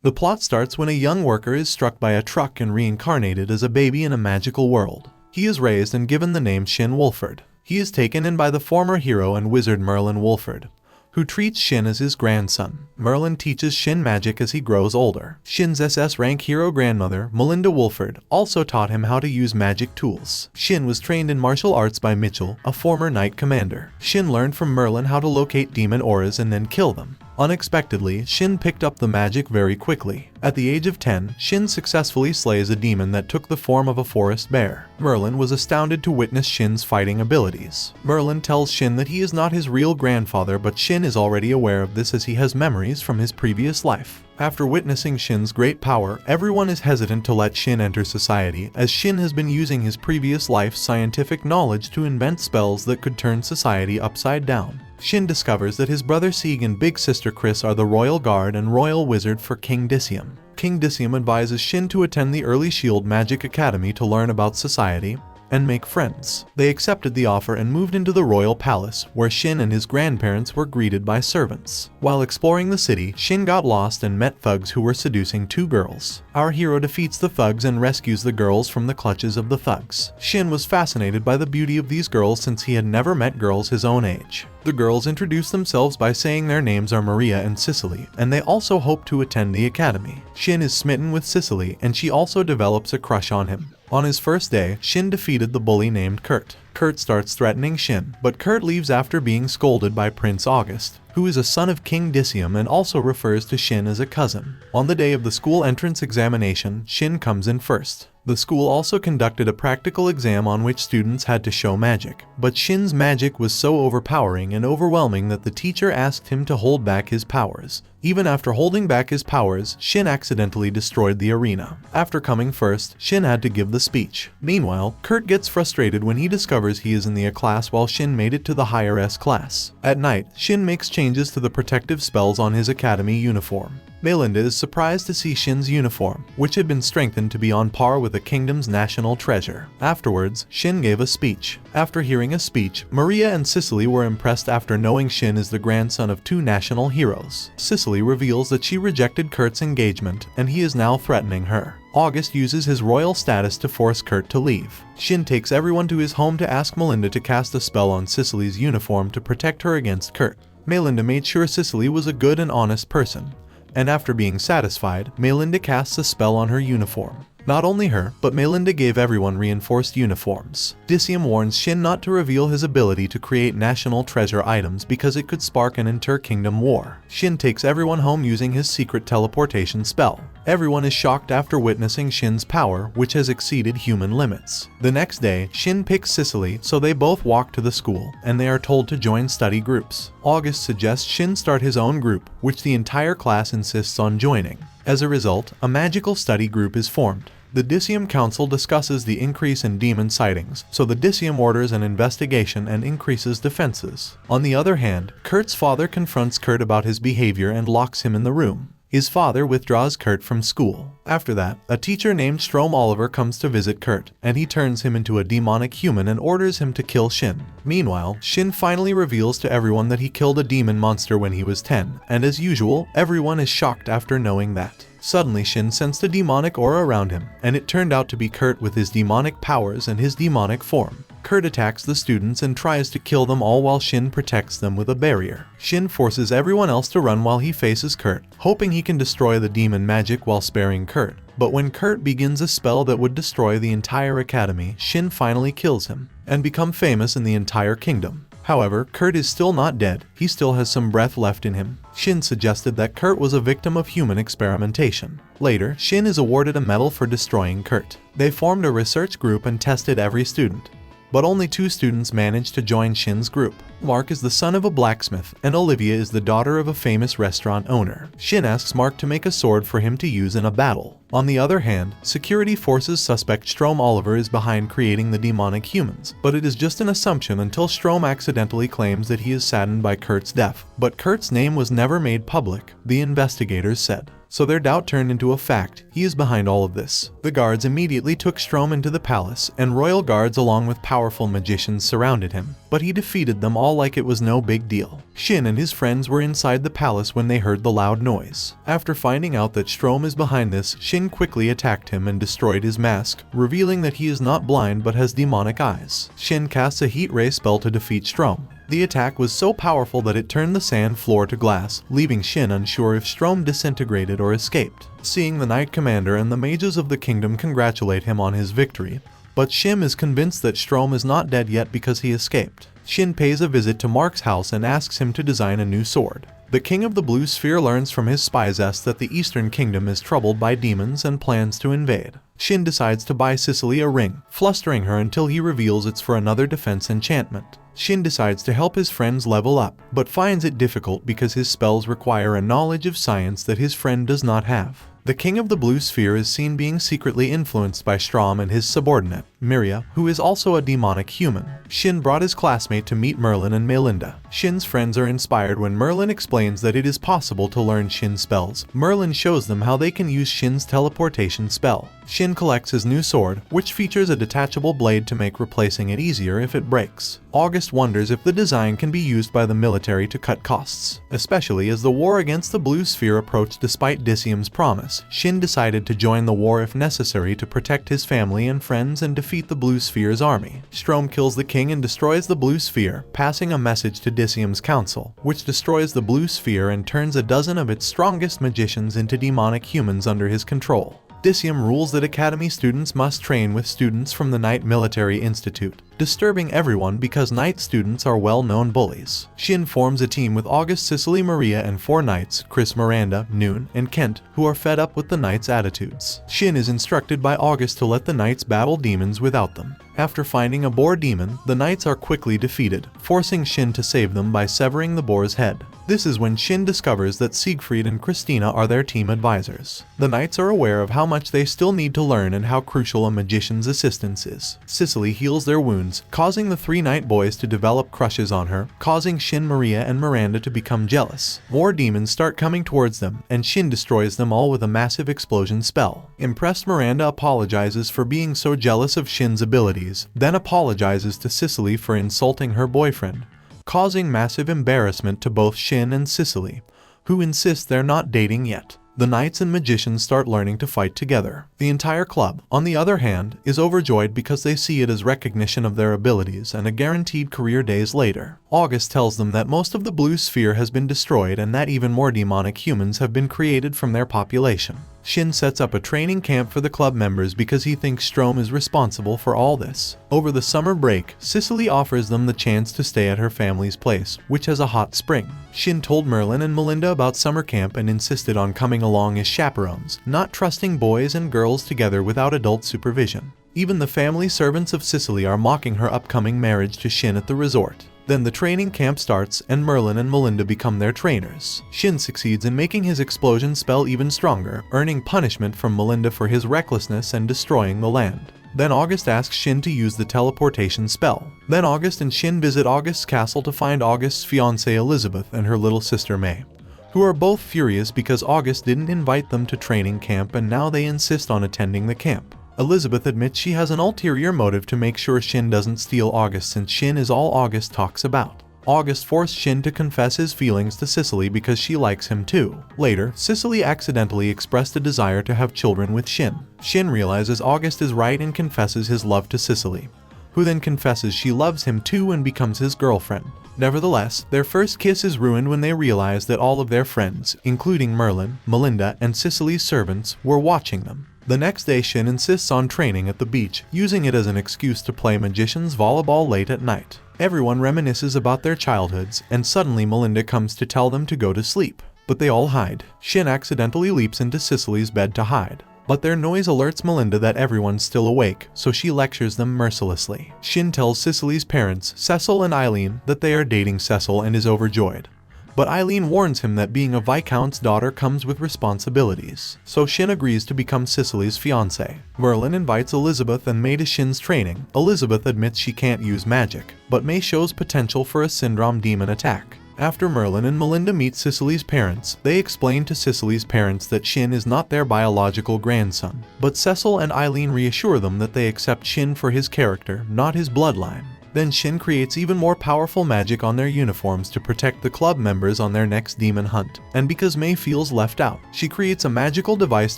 The plot starts when a young worker is struck by a truck and reincarnated as a baby in a magical world. He is raised and given the name Shin Wolford. He is taken in by the former hero and wizard Merlin Wolford, who treats Shin as his grandson. Merlin teaches Shin magic as he grows older. Shin's SS rank hero grandmother, Melinda Wolford, also taught him how to use magic tools. Shin was trained in martial arts by Mitchell, a former knight commander. Shin learned from Merlin how to locate demon auras and then kill them. Unexpectedly, Shin picked up the magic very quickly. At the age of 10, Shin successfully slays a demon that took the form of a forest bear. Merlin was astounded to witness Shin's fighting abilities. Merlin tells Shin that he is not his real grandfather, but Shin is already aware of this as he has memories from his previous life. After witnessing Shin's great power, everyone is hesitant to let Shin enter society, as Shin has been using his previous life's scientific knowledge to invent spells that could turn society upside down. Shin discovers that his brother Sieg and big sister Chris are the royal guard and royal wizard for King Dicium. King Dicium advises Shin to attend the Early Shield Magic Academy to learn about society and make friends. They accepted the offer and moved into the royal palace, where Shin and his grandparents were greeted by servants. While exploring the city, Shin got lost and met thugs who were seducing two girls. Our hero defeats the thugs and rescues the girls from the clutches of the thugs. Shin was fascinated by the beauty of these girls since he had never met girls his own age. The girls introduce themselves by saying their names are Maria and Cicely, and they also hope to attend the academy. Shin is smitten with Cicely, and she also develops a crush on him. On his first day, Shin defeated the bully named Kurt. Kurt starts threatening Shin, but Kurt leaves after being scolded by Prince August, who is a son of King Dicium and also refers to Shin as a cousin. On the day of the school entrance examination, Shin comes in first. The school also conducted a practical exam on which students had to show magic, but Shin's magic was so overpowering and overwhelming that the teacher asked him to hold back his powers. Even after holding back his powers, Shin accidentally destroyed the arena. After coming first, Shin had to give the speech. Meanwhile, Kurt gets frustrated when he discovers he is in the A class while Shin made it to the higher S class. At night, Shin makes changes to the protective spells on his academy uniform. Melinda is surprised to see Shin's uniform, which had been strengthened to be on par with the kingdom's national treasure. Afterwards, Shin gave a speech. After hearing a speech, Maria and Cicely were impressed after knowing Shin is the grandson of two national heroes. Cicely reveals that she rejected Kurt's engagement, and he is now threatening her. August uses his royal status to force Kurt to leave. Shin takes everyone to his home to ask Melinda to cast a spell on Cicely's uniform to protect her against Kurt. Melinda made sure Cicely was a good and honest person, and after being satisfied, Melinda casts a spell on her uniform. Not only her, but Melinda gave everyone reinforced uniforms. Dicium warns Shin not to reveal his ability to create national treasure items because it could spark an inter-kingdom war. Shin takes everyone home using his secret teleportation spell. Everyone is shocked after witnessing Shin's power, which has exceeded human limits. The next day, Shin picks Cicely, so they both walk to the school, and they are told to join study groups. August suggests Shin start his own group, which the entire class insists on joining. As a result, a magical study group is formed. The Dicium Council discusses the increase in demon sightings, so the Dicium orders an investigation and increases defenses. On the other hand, Kurt's father confronts Kurt about his behavior and locks him in the room. His father withdraws Kurt from school. After that, a teacher named Strom Oliver comes to visit Kurt, and he turns him into a demonic human and orders him to kill Shin. Meanwhile, Shin finally reveals to everyone that he killed a demon monster when he was 10, and as usual, everyone is shocked after knowing that. Suddenly, Shin sensed a demonic aura around him, and it turned out to be Kurt with his demonic powers and his demonic form. Kurt attacks the students and tries to kill them all while Shin protects them with a barrier. Shin forces everyone else to run while he faces Kurt, hoping he can destroy the demon magic while sparing Kurt. But when Kurt begins a spell that would destroy the entire academy, Shin finally kills him, and become famous in the entire kingdom. However, Kurt is still not dead, he still has some breath left in him. Shin suggested that Kurt was a victim of human experimentation. Later, Shin is awarded a medal for destroying Kurt. They formed a research group and tested every student, but only 2 students managed to join Shin's group. Mark is the son of a blacksmith, and Olivia is the daughter of a famous restaurant owner. Shin asks Mark to make a sword for him to use in a battle. On the other hand, security forces suspect Strom Oliver is behind creating the demonic humans, but it is just an assumption until Strom accidentally claims that he is saddened by Kurt's death. But Kurt's name was never made public, the investigators said. so their doubt turned into a fact. He is behind all of this. The guards immediately took Strom into the palace, and royal guards along with powerful magicians surrounded him, but he defeated them all like it was no big deal. Shin and his friends were inside the palace when they heard the loud noise. After finding out that Strom is behind this, Shin quickly attacked him and destroyed his mask, revealing that he is not blind but has demonic eyes. Shin casts a heat ray spell to defeat Strom. The attack was so powerful that it turned the sand floor to glass, leaving Shin unsure if Strom disintegrated or escaped. Seeing the Knight Commander and the mages of the kingdom congratulate him on his victory, but Shin is convinced that Strom is not dead yet because he escaped. Shin pays a visit to Mark's house and asks him to design a new sword. The King of the Blue Sphere learns from his spies that the Eastern Kingdom is troubled by demons and plans to invade. Shin decides to buy Cicely a ring, flustering her until he reveals it's for another defense enchantment. Shin decides to help his friends level up, but finds it difficult because his spells require a knowledge of science that his friend does not have. The King of the Blue Sphere is seen being secretly influenced by Strom and his subordinate, Miria, who is also a demonic human. Shin brought his classmate to meet Merlin and Melinda. Shin's friends are inspired when Merlin explains that it is possible to learn Shin's spells. Merlin shows them how they can use Shin's teleportation spell. Shin collects his new sword, which features a detachable blade to make replacing it easier if it breaks. August wonders if the design can be used by the military to cut costs. Especially as the war against the Blue Sphere approached despite Dicium's promise, Shin decided to join the war if necessary to protect his family and friends and defeat the Blue Sphere's army. Strom kills the king and destroys the Blue Sphere, passing a message to Dicium's council, which destroys the Blue Sphere and turns a dozen of its strongest magicians into demonic humans under his control. Dicium rules that academy students must train with students from the Knight Military Institute, disturbing everyone because Knight students are well-known bullies. Shin forms a team with August, Cicely, Maria, and 4 Knights, Chris, Miranda, Noon, and Kent, who are fed up with the Knights' attitudes. Shin is instructed by August to let the Knights battle demons without them. After finding a boar demon, the Knights are quickly defeated, forcing Shin to save them by severing the boar's head. This is when Shin discovers that Siegfried and Christina are their team advisors. The Knights are aware of how much they still need to learn and how crucial a magician's assistance is. Cicely heals their wounds, causing the 3 Knight boys to develop crushes on her, causing Shin, Maria, and Miranda to become jealous. More demons start coming towards them, and Shin destroys them all with a massive explosion spell. Impressed, Miranda apologizes for being so jealous of Shin's abilities, then apologizes to Cicely for insulting her boyfriend, causing massive embarrassment to both Shin and Cicely, who insist they're not dating yet. The Knights and magicians start learning to fight together. The entire club, on the other hand, is overjoyed because they see it as recognition of their abilities and a guaranteed career days later. August tells them that most of the Blue Sphere has been destroyed and that even more demonic humans have been created from their population. Shin sets up a training camp for the club members because he thinks Strom is responsible for all this. Over the summer break, Cicely offers them the chance to stay at her family's place, which has a hot spring. Shin told Merlin and Melinda about summer camp and insisted on coming along as chaperones, not trusting boys and girls together without adult supervision. Even the family servants of Cicely are mocking her upcoming marriage to Shin at the resort. Then the training camp starts and Merlin and Melinda become their trainers. Shin succeeds in making his explosion spell even stronger, earning punishment from Melinda for his recklessness and destroying the land. Then August asks Shin to use the teleportation spell. Then August and Shin visit August's castle to find August's fiancée Elizabeth and her little sister May, who are both furious because August didn't invite them to training camp and now they insist on attending the camp. Elizabeth admits she has an ulterior motive to make sure Shin doesn't steal August since Shin is all August talks about. August forced Shin to confess his feelings to Cicely because she likes him too. Later, Cicely accidentally expressed a desire to have children with Shin. Shin realizes August is right and confesses his love to Cicely, who then confesses she loves him too and becomes his girlfriend. Nevertheless, their first kiss is ruined when they realize that all of their friends, including Merlin, Melinda, and Cicely's servants, were watching them. The next day, Shin insists on training at the beach, using it as an excuse to play magician's volleyball late at night. Everyone reminisces about their childhoods, and suddenly Melinda comes to tell them to go to sleep. But they all hide. Shin accidentally leaps into Cicely's bed to hide. But their noise alerts Melinda that everyone's still awake, so she lectures them mercilessly. Shin tells Cicely's parents, Cecil and Eileen, that they are dating Cecil and is overjoyed. But Eileen warns him that being a Viscount's daughter comes with responsibilities, so Shin agrees to become Cicely's fiancé. Merlin invites Elizabeth and May to Shin's training. Elizabeth admits she can't use magic, but May shows potential for a syndrome demon attack. After Merlin and Melinda meet Cicely's parents, they explain to Cicely's parents that Shin is not their biological grandson, but Cecil and Eileen reassure them that they accept Shin for his character, not his bloodline. Then Shin creates even more powerful magic on their uniforms to protect the club members on their next demon hunt. And because May feels left out, she creates a magical device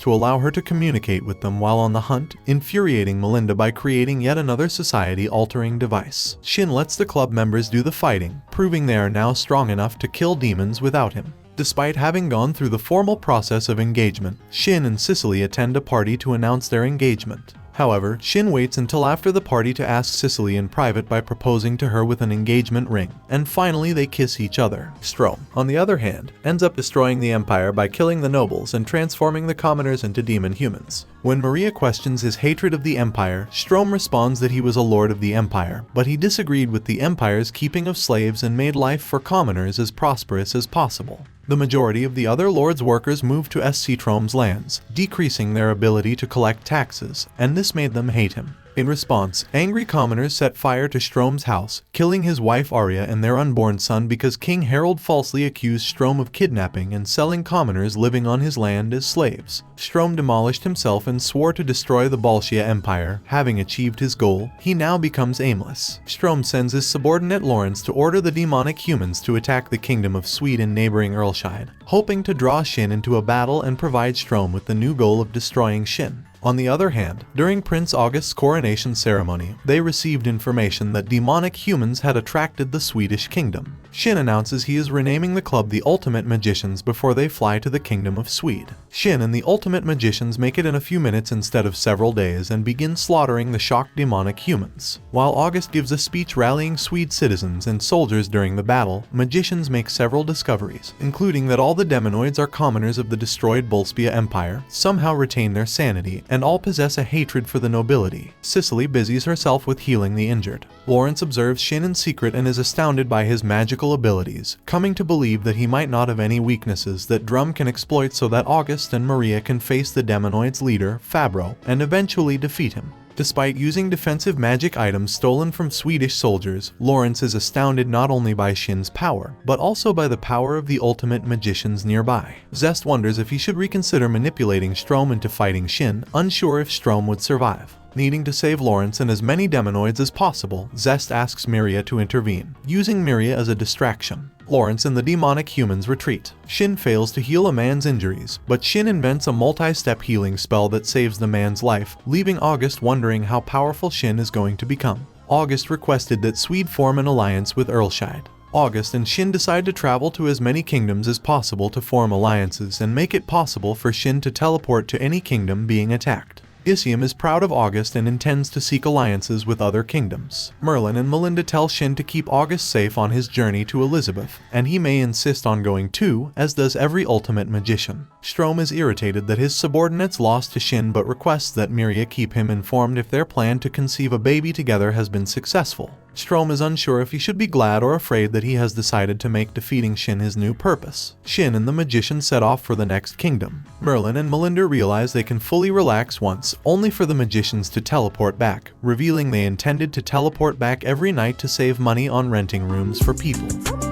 to allow her to communicate with them while on the hunt, infuriating Melinda by creating yet another society-altering device. Shin lets the club members do the fighting, proving they are now strong enough to kill demons without him. Despite having gone through the formal process of engagement, Shin and Cicely attend a party to announce their engagement. However, Shin waits until after the party to ask Cicely in private by proposing to her with an engagement ring, and finally they kiss each other. Strom, on the other hand, ends up destroying the Empire by killing the nobles and transforming the commoners into demon humans. When Maria questions his hatred of the Empire, Strom responds that he was a lord of the Empire, but he disagreed with the Empire's keeping of slaves and made life for commoners as prosperous as possible. The majority of the other lord's workers moved to Strom's lands, decreasing their ability to collect taxes, and this made them hate him. In response, angry commoners set fire to Strom's house, killing his wife Arya and their unborn son because King Harold falsely accused Strom of kidnapping and selling commoners living on his land as slaves. Strom demolished himself and swore to destroy the Bolshia Empire. Having achieved his goal, he now becomes aimless. Strom sends his subordinate Lawrence to order the demonic humans to attack the kingdom of Swede and neighboring Earlshire, hoping to draw Shin into a battle and provide Strom with the new goal of destroying Shin. On the other hand, during Prince August's coronation ceremony, they received information that demonic humans had attracted the Swedish kingdom. Shin announces he is renaming the club the Ultimate Magicians before they fly to the Kingdom of Swede. Shin and the Ultimate Magicians make it in a few minutes instead of several days and begin slaughtering the shocked demonic humans. While August gives a speech rallying Swede citizens and soldiers during the battle, magicians make several discoveries, including that all the demonoids are commoners of the destroyed Bolshia Empire, somehow retain their sanity, and all possess a hatred for the nobility. Cicely busies herself with healing the injured. Lawrence observes Shin in secret and is astounded by his magical abilities, coming to believe that he might not have any weaknesses that Drum can exploit so that August and Maria can face the demonoids' leader, Fabro, and eventually defeat him. Despite using defensive magic items stolen from Swedish soldiers, Lawrence is astounded not only by Shin's power, but also by the power of the ultimate magicians nearby. Zest wonders if he should reconsider manipulating Strom into fighting Shin, unsure if Strom would survive. Needing to save Lawrence and as many demonoids as possible, Zest asks Miria to intervene, using Miria as a distraction. Lawrence and the demonic humans retreat. Shin fails to heal a man's injuries, but Shin invents a multi-step healing spell that saves the man's life, leaving August wondering how powerful Shin is going to become. August requested that Swede form an alliance with Earlshire. August and Shin decide to travel to as many kingdoms as possible to form alliances and make it possible for Shin to teleport to any kingdom being attacked. Isium is proud of August and intends to seek alliances with other kingdoms. Merlin and Melinda tell Shin to keep August safe on his journey to Elizabeth, and he may insist on going too, as does every ultimate magician. Strom is irritated that his subordinates lost to Shin but requests that Miria keep him informed if their plan to conceive a baby together has been successful. Strom is unsure if he should be glad or afraid that he has decided to make defeating Shin his new purpose. Shin and the magician set off for the next kingdom. Merlin and Melinda realize they can fully relax once, only for the magicians to teleport back, revealing they intended to teleport back every night to save money on renting rooms for people.